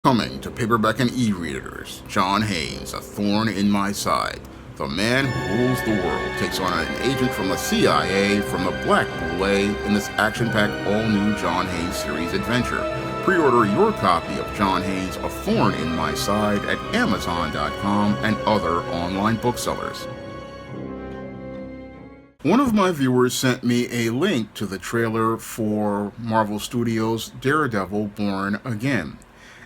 Coming to paperback and e-readers, John Haynes, A Thorn in My Side. The man who rules the world takes on an agent from the CIA from the Black Boule in this action-packed all-new John Haynes series adventure. Pre-order your copy of John Haynes' A Thorn in My Side at Amazon.com and other online booksellers. One of my viewers sent me a link to the trailer for Marvel Studios' Daredevil Born Again.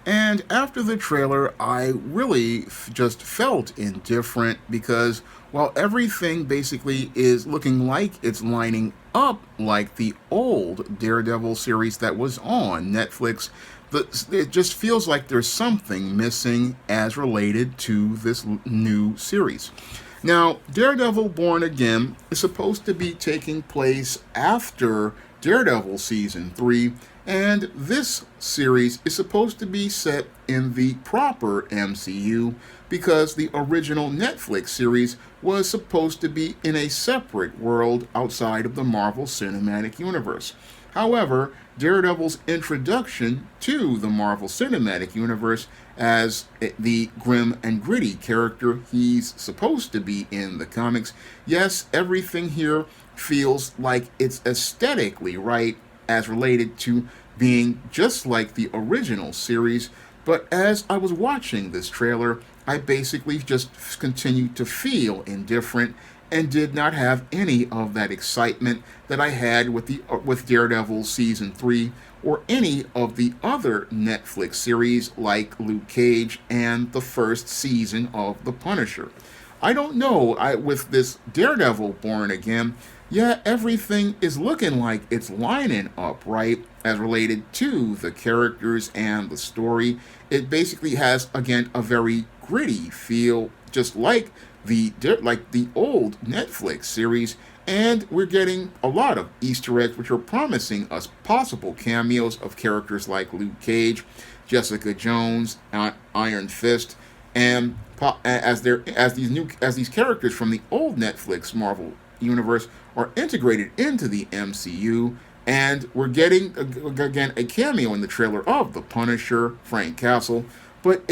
And after the trailer, I really just felt indifferent because while everything basically is looking like it's lining up like the old Daredevil series that was on Netflix, it just feels like there's something missing as related to this new series. Now, Daredevil Born Again is supposed to be taking place after Daredevil Season 3, and this series is supposed to be set in the proper MCU because the original Netflix series was supposed to be in a separate world outside of the Marvel Cinematic Universe. However, Daredevil's introduction to the Marvel Cinematic Universe as the grim and gritty character he's supposed to be in the comics, yes, everything here feels like it's aesthetically right as related to being just like the original series, but as I was watching this trailer, I basically just continued to feel indifferent and did not have any of that excitement that I had with Daredevil Season 3 or any of the other Netflix series like Luke Cage and the first season of The Punisher. I don't know, with this Daredevil Born Again, yeah, everything is looking like it's lining up right as related to the characters and the story. It basically has, again, a very gritty feel, just like the old Netflix series, and we're getting a lot of Easter eggs which are promising us possible cameos of characters like Luke Cage, Jessica Jones, Iron Fist, and as these characters from the old Netflix Marvel universe are integrated into the MCU, and we're getting again a cameo in the trailer of the Punisher, Frank Castle, but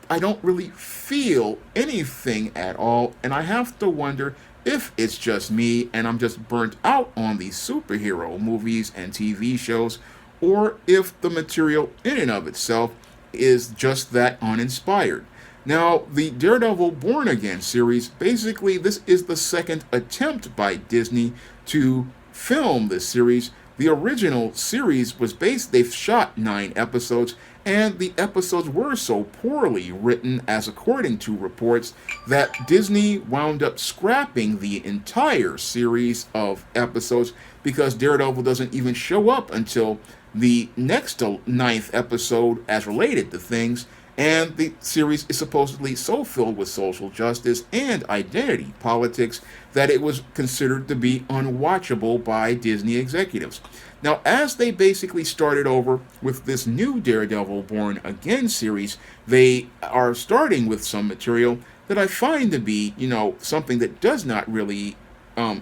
I don't really feel anything at all, and I have to wonder if it's just me and I'm just burnt out on these superhero movies and TV shows, or if the material in and of itself is just that uninspired. Now, the Daredevil Born Again series, basically, this is the second attempt by Disney to film this series. The original series was they've shot 9 episodes, and the episodes were so poorly written, as according to reports, that Disney wound up scrapping the entire series of episodes because Daredevil doesn't even show up until the next ninth episode as related to things. And the series is supposedly so filled with social justice and identity politics that it was considered to be unwatchable by Disney executives. Now, as they basically started over with this new Daredevil Born Again series, they are starting with some material that I find to be, something that does not really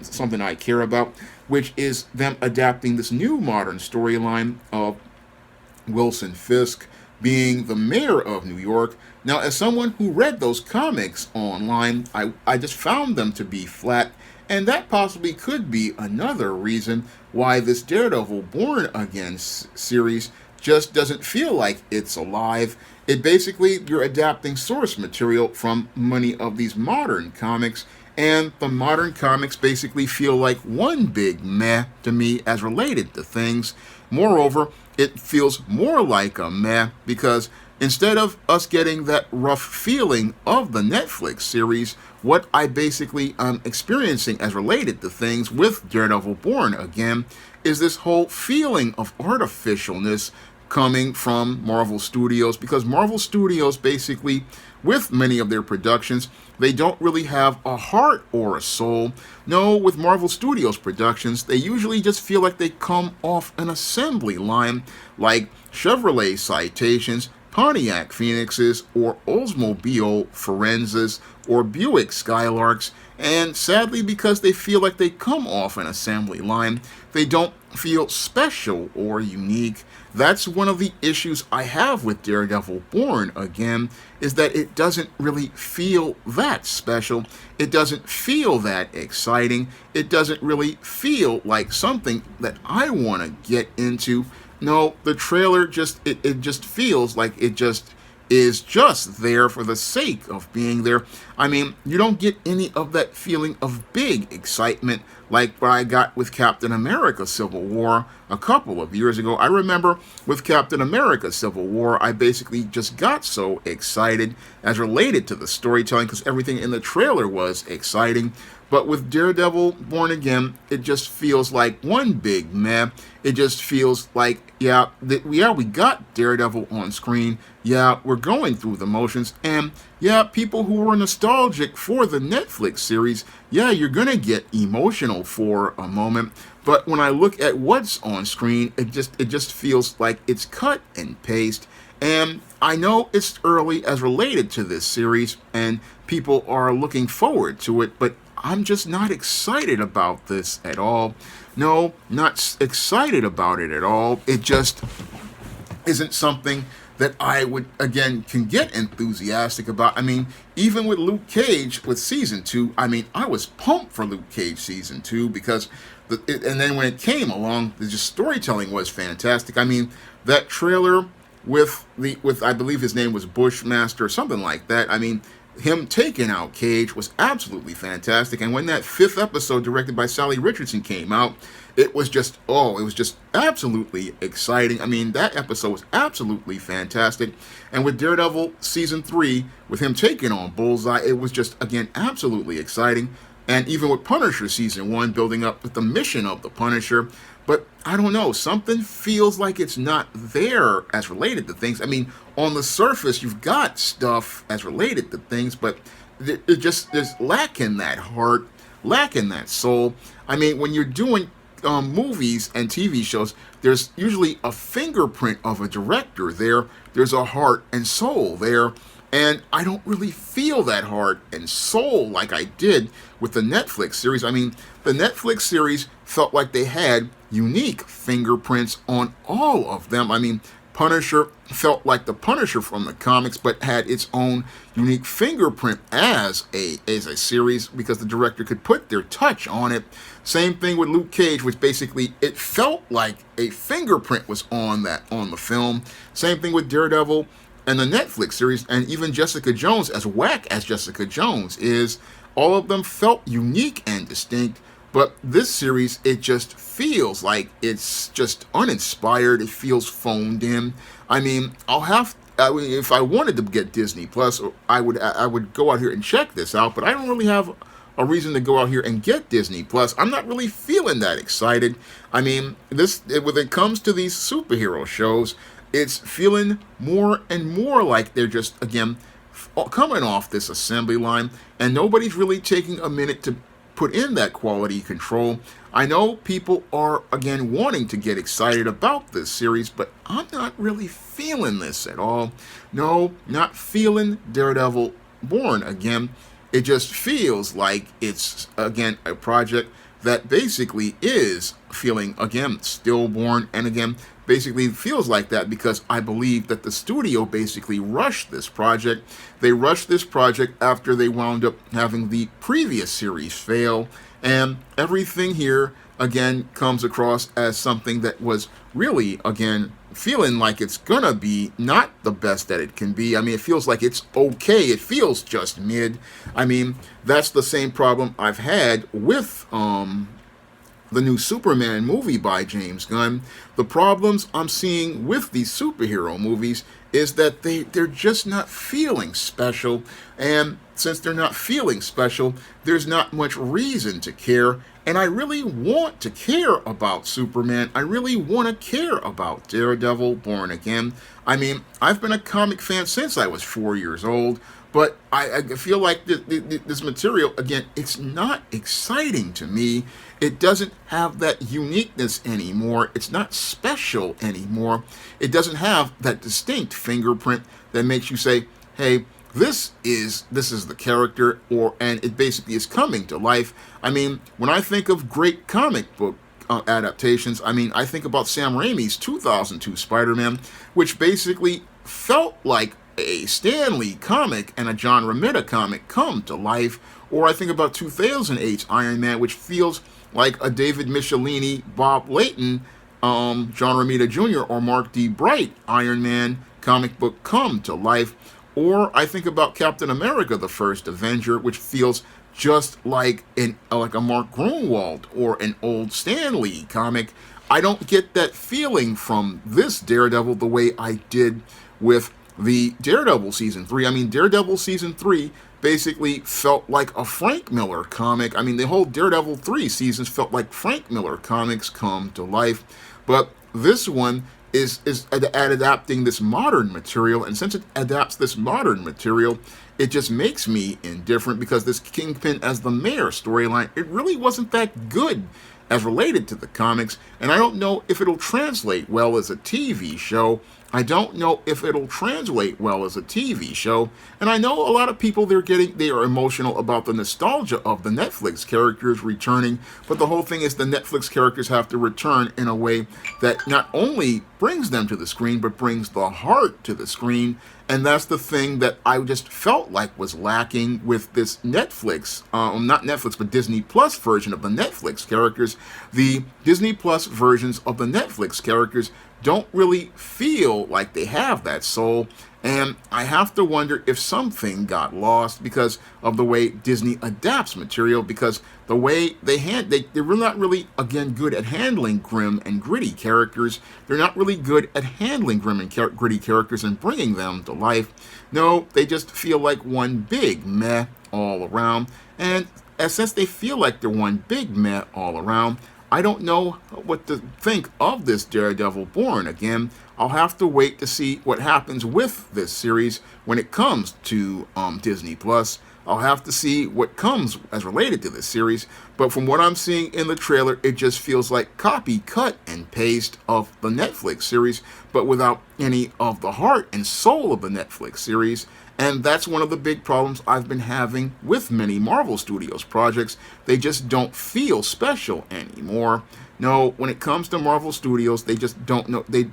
something I care about, which is them adapting this new modern storyline of Wilson Fisk being the mayor of New York. Now, as someone who read those comics online, I just found them to be flat, and that possibly could be another reason why this Daredevil Born Again series just doesn't feel like it's alive. It basically, you're adapting source material from many of these modern comics, and the modern comics basically feel like one big meh to me as related to things. Moreover, it feels more like a meh because instead of us getting that rough feeling of the Netflix series, what I basically am experiencing as related to things with Daredevil Born Again is this whole feeling of artificialness coming from Marvel Studios, because Marvel Studios basically, with many of their productions, they don't really have a heart or a soul. No, with Marvel Studios productions, they usually just feel like they come off an assembly line, like Chevrolet Citations Pontiac Phoenixes or Oldsmobile Forenzas or Buick Skylarks, and sadly, because they feel like they come off an assembly line, they don't feel special or unique. That's one of the issues I have with Daredevil Born Again, is that it doesn't really feel that special. It doesn't feel that exciting. It doesn't really feel like something that I want to get into. No, the trailer it just feels like it just is just there for the sake of being there. I mean, you don't get any of that feeling of big excitement like what I got with Captain America Civil War a couple of years ago. I remember with Captain America Civil War, I basically just got so excited as related to the storytelling because everything in the trailer was exciting. But with Daredevil Born Again, it just feels like one big meh. It just feels like, we got Daredevil on screen. Yeah, we're going through the motions. And yeah, people who were nostalgic for the Netflix series, yeah, you're going to get emotional for a moment. But when I look at what's on screen, it just feels like it's cut and paste. And I know it's early as related to this series, and people are looking forward to it, but I'm just not excited about this at all. No, not excited about it at all. It just isn't something that I would, again, can get enthusiastic about. I mean, even with Luke Cage with season 2, I mean, I was pumped for Luke Cage season 2 because, and then when it came along, the just storytelling was fantastic. I mean, that trailer with I believe his name was Bushmaster or something like that. I mean, him taking out Cage was absolutely fantastic. And when that 5th episode directed by Sally Richardson came out, it was just absolutely exciting. I mean, that episode was absolutely fantastic. And with Daredevil season 3, with him taking on Bullseye, it was just, again, absolutely exciting. And even with Punisher season 1, building up with the mission of the Punisher. But I don't know, something feels like it's not there as related to things. I mean, on the surface, you've got stuff as related to things, but it just is lacking that heart, lacking that soul. I mean, when you're doing movies and TV shows, there's usually a fingerprint of a director there. There's a heart and soul there. And I don't really feel that heart and soul like I did with the Netflix series. I mean, the Netflix series felt like they had unique fingerprints on all of them. I mean, Punisher felt like the Punisher from the comics, but had its own unique fingerprint as a series because the director could put their touch on it. Same thing with Luke Cage, which basically it felt like a fingerprint was on the film. Same thing with Daredevil and the Netflix series, and even Jessica Jones, as whack as Jessica Jones is, all of them felt unique and distinct. But this series, it just feels like it's just uninspired. It feels phoned in. I mean, if I wanted to get Disney Plus, I would go out here and check this out. But I don't really have a reason to go out here and get Disney Plus. I'm not really feeling that excited. I mean, when it comes to these superhero shows, it's feeling more and more like they're just, again, coming off this assembly line, and nobody's really taking a minute to put in that quality control. I know people are, again, wanting to get excited about this series, but I'm not really feeling this at all. No, not feeling Daredevil Born Again. It just feels like it's, again, a project that basically is feeling, again, stillborn, and again, basically feels like that because I believe that the studio basically rushed this project. They rushed this project after they wound up having the previous series fail, and everything here, again, comes across as something that was really, again, feeling like it's gonna be not the best that it can be. I mean, it feels like it's okay. It feels just mid. I mean, that's the same problem I've had with the new Superman movie by James Gunn. The problems I'm seeing with these superhero movies is that they're just not feeling special. And since they're not feeling special, there's not much reason to care. And I really want to care about Superman. I really want to care about Daredevil Born Again. I mean, I've been a comic fan since I was 4 years old, but I feel like this material, again, it's not exciting to me. It doesn't have that uniqueness anymore. It's not special anymore. It doesn't have that distinct fingerprint that makes you say, hey, this is the character, and it basically is coming to life. I mean, when I think of great comic book adaptations, I mean, I think about Sam Raimi's 2002 Spider-Man, which basically felt like a Stan Lee comic and a John Romita comic come to life. Or I think about 2008's Iron Man, which feels like a David Michelini, Bob Layton, John Romita Jr., or Mark D. Bright Iron Man comic book come to life. Or I think about Captain America, the First Avenger, which feels just like a Mark Grunwald or an old Stan Lee comic. I don't get that feeling from this Daredevil the way I did with the Daredevil Season 3. I mean, Daredevil Season 3 basically felt like a Frank Miller comic. I mean, the whole Daredevil 3 seasons felt like Frank Miller comics come to life. But this one is adapting this modern material, and since it adapts this modern material, it just makes me indifferent, because this Kingpin as the mayor storyline, it really wasn't that good as related to the comics, and I don't know if it'll translate well as a TV show. I don't know if it'll translate well as a TV show, and I know a lot of people, they are emotional about the nostalgia of the Netflix characters returning, but the whole thing is the Netflix characters have to return in a way that not only brings them to the screen, but brings the heart to the screen, and that's the thing that I just felt like was lacking with this Netflix, not Netflix, but Disney Plus version of the Netflix characters. The Disney Plus versions of the Netflix characters don't really feel like they have that soul, and I have to wonder if something got lost because of the way Disney adapts material, because the way they're not really, again, good at handling grim and gritty characters. They're not really good at handling grim and gritty characters and bringing them to life. No, they just feel like one big meh all around, and since they feel like they're one big meh all around, I don't know what to think of this Daredevil Born Again. I'll have to wait to see what happens with this series when it comes to Disney Plus. I'll have to see what comes as related to this series. But from what I'm seeing in the trailer, it just feels like copy, cut, and paste of the Netflix series, but without any of the heart and soul of the Netflix series. And that's one of the big problems I've been having with many Marvel Studios projects. They just don't feel special anymore. No, when it comes to Marvel Studios, they just don't know. They're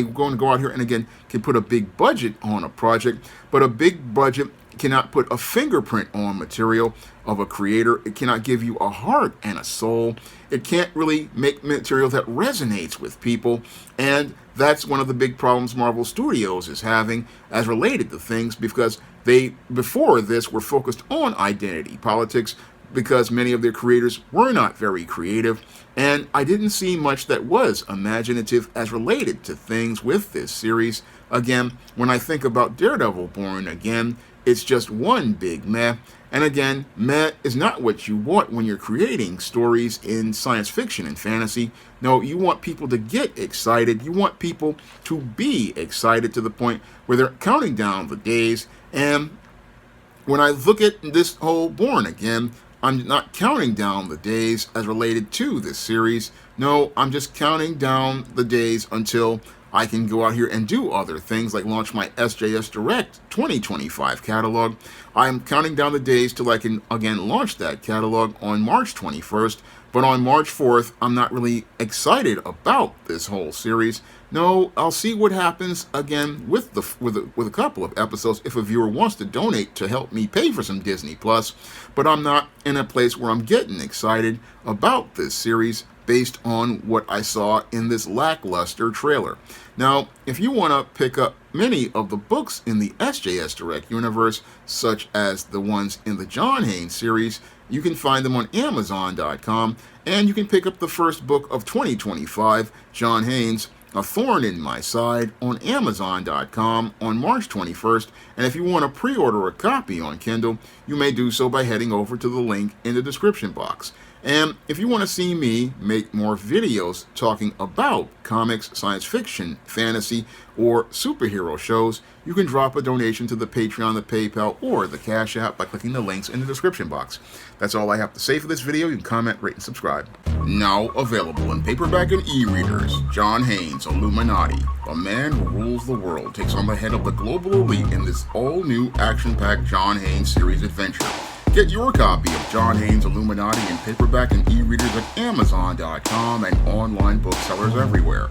going to go out here and, again, can put a big budget on a project, but a big budget cannot put a fingerprint on material of a creator. It cannot give you a heart and a soul. It can't really make material that resonates with people, and that's one of the big problems Marvel Studios is having as related to things, because they, before this, were focused on identity politics, because many of their creators were not very creative, and I didn't see much that was imaginative as related to things with this series. Again, when I think about Daredevil Born Again, it's just one big meh. And again, meh is not what you want when you're creating stories in science fiction and fantasy. No, you want people to get excited. You want people to be excited to the point where they're counting down the days. And when I look at this whole Born Again, I'm not counting down the days as related to this series. No, I'm just counting down the days until I can go out here and do other things, like launch my SJS Direct 2025 catalog. I'm counting down the days till I can, again, launch that catalog on March 21st. But on March 4th, I'm not really excited about this whole series. No, I'll see what happens, again, with a couple of episodes if a viewer wants to donate to help me pay for some Disney Plus. But I'm not in a place where I'm getting excited about this series based on what I saw in this lackluster trailer. Now, if you want to pick up many of the books in the SJS Direct universe, such as the ones in the John Haynes series, you can find them on Amazon.com, and you can pick up the first book of 2025, John Haynes, A Thorn in My Side, on Amazon.com on March 21st, and if you want to pre-order a copy on Kindle, you may do so by heading over to the link in the description box. And if you want to see me make more videos talking about comics, science fiction, fantasy, or superhero shows, you can drop a donation to the Patreon, the PayPal, or the Cash App by clicking the links in the description box. That's all I have to say for this video. You can comment, rate, and subscribe. Now available in paperback and e-readers, John Haynes' Illuminati, a man who rules the world, takes on the head of the global elite in this all-new action-packed John Haynes series adventure. Get your copy of John Haynes' Illuminati in paperback and e-readers at Amazon.com and online booksellers everywhere.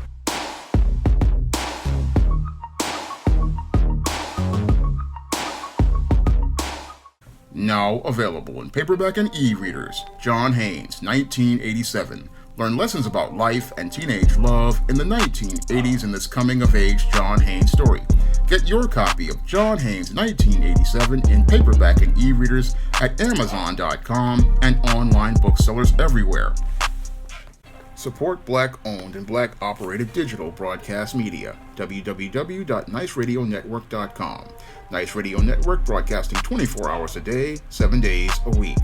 Now available in paperback and e-readers, John Haynes, 1987. Learn lessons about life and teenage love in the 1980s in this coming-of-age John Haynes story. Get your copy of John Haynes' 1987 in paperback and e-readers at Amazon.com and online booksellers everywhere. Support Black-owned and Black-operated digital broadcast media. www.niceradionetwork.com. Nice Radio Network, broadcasting 24 hours a day, 7 days a week.